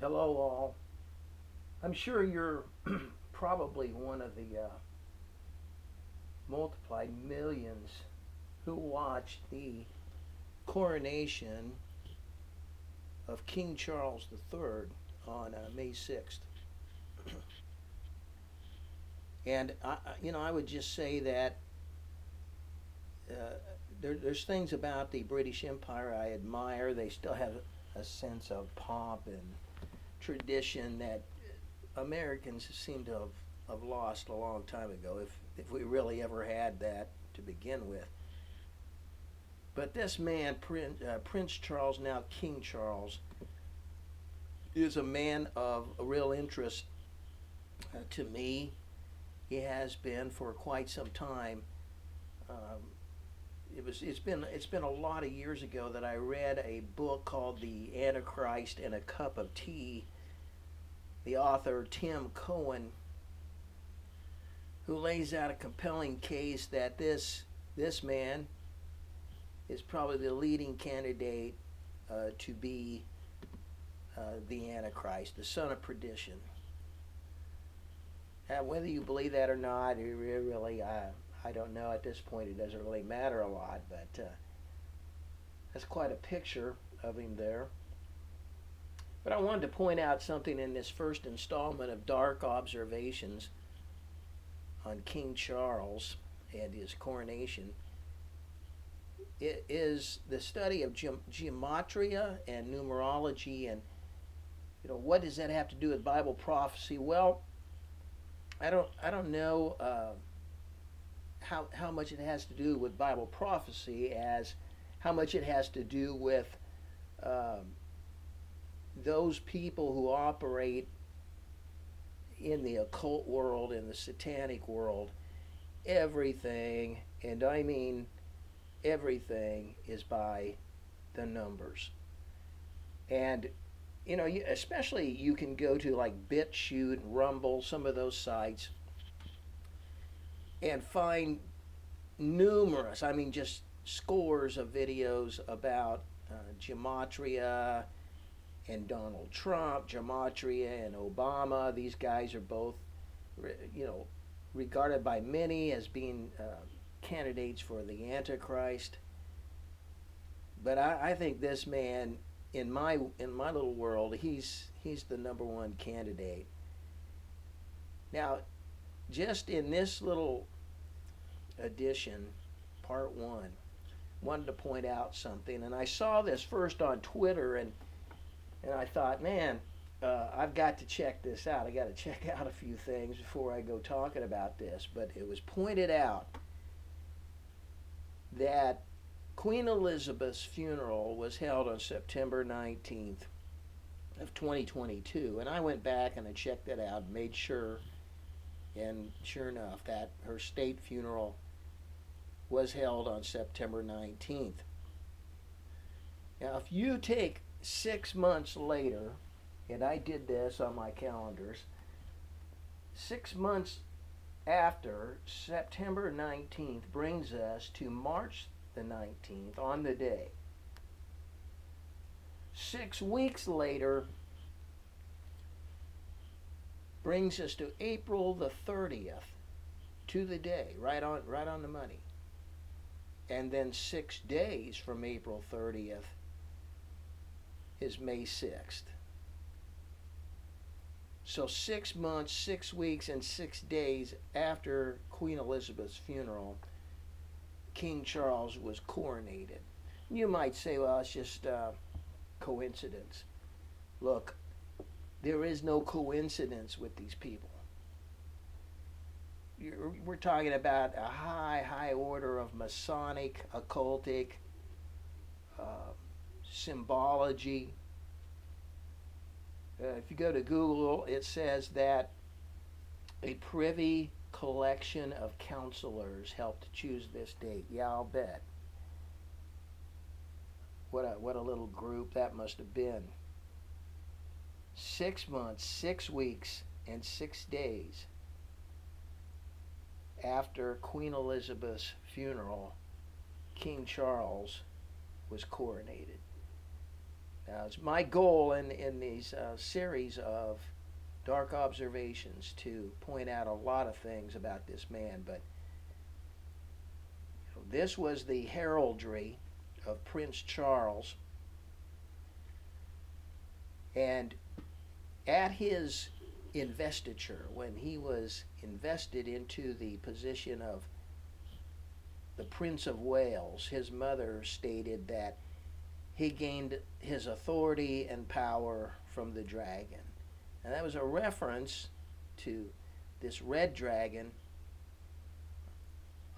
Hello, all. I'm sure you're probably one of the multiplied millions who watched the coronation of King Charles III on May 6th. And I would just say that uh, there's things about the British Empire I admire. They still have a sense of pomp and tradition that Americans seem to have lost a long time ago, if we really ever had that to begin with. But this man, Prince Charles, now King Charles, is a man of a real interest to me. He has been for quite some time. Um, it's been a lot of years ago that I read a book called The Antichrist and a Cup of Tea. The author Tim Cohen, who lays out a compelling case that this man is probably the leading candidate to be the Antichrist, the son of perdition. Whether you believe that or not, I don't know. At this point, it doesn't really matter a lot, but that's quite a picture of him there. But I wanted to point out something in this first installment of Dark Observations on King Charles and his coronation. It is the study of gematria and numerology, and what does that have to do with Bible prophecy? Well, I don't know how much it has to do with Bible prophecy as how much it has to do with those people who operate in the occult world, in the satanic world. Everything, and I mean everything, is by the numbers. And especially you can go to like BitChute, Rumble, some of those sites, and find numerous, I mean just scores of videos about gematria and Donald Trump, gematria and Obama. These guys are both, regarded by many as being candidates for the Antichrist. But I think this man, in my little world, he's the number one candidate. Now, just in this little edition, part one, wanted to point out something, and I saw this first on Twitter, and I thought, man, I've got to check this out. I got to check out a few things before I go talking about this. But it was pointed out that Queen Elizabeth's funeral was held on September 19th of 2022. And I went back and I checked it out and made sure, and sure enough, that her state funeral was held on September 19th. Now, if you take 6 months later, and I did this on my calendars, 6 months after September 19th brings us to March the 19th on the day. 6 weeks later brings us to April the 30th, to the day, right on the money. And then 6 days from April 30th is May 6th. So 6 months, 6 weeks, and 6 days after Queen Elizabeth's funeral, King Charles was coronated. You might say, well, it's just coincidence. Look, there is no coincidence with these people. We're talking about a high order of Masonic, occultic, symbology. If you go to Google, it says that a privy collection of counselors helped choose this date. Yeah, I'll bet. What a little group that must have been. 6 months, 6 weeks, and 6 days after Queen Elizabeth's funeral, King Charles was coronated. Now, it's my goal in these series of dark observations to point out a lot of things about this man, but this was the heraldry of Prince Charles, and at his investiture, when he was invested into the position of the Prince of Wales, his mother stated that he gained his authority and power from the dragon. And that was a reference to this red dragon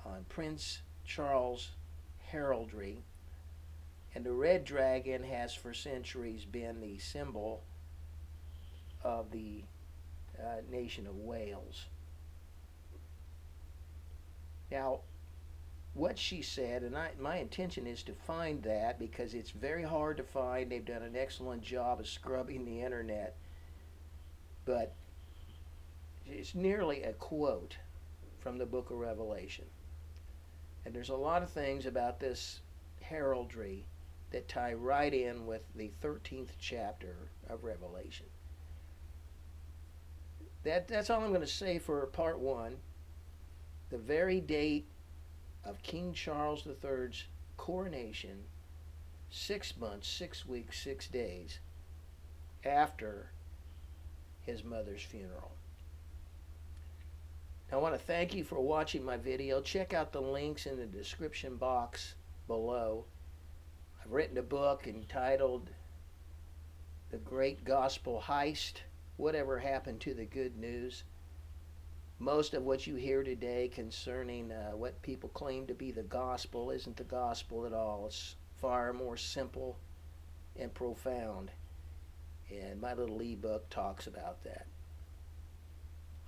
on Prince Charles' heraldry. And the red dragon has for centuries been the symbol of the nation of Wales. Now, what she said, and my intention is to find that because it's very hard to find. They've done an excellent job of scrubbing the internet, but it's nearly a quote from the book of Revelation. And there's a lot of things about this heraldry that tie right in with the 13th chapter of Revelation. That's all I'm going to say for part one. The very date of King Charles III's coronation, 6 months, 6 weeks, 6 days after his mother's funeral. Now, I want to thank you for watching my video. Check out the links in the description box below. I've written a book entitled The Great Gospel Heist: Whatever Happened to the Good News? Most of what you hear today concerning what people claim to be the gospel isn't the gospel at all. It's far more simple and profound. And my little ebook talks about that.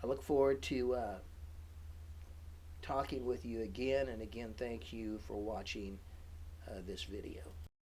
I look forward to talking with you again and again. Thank you for watching this video.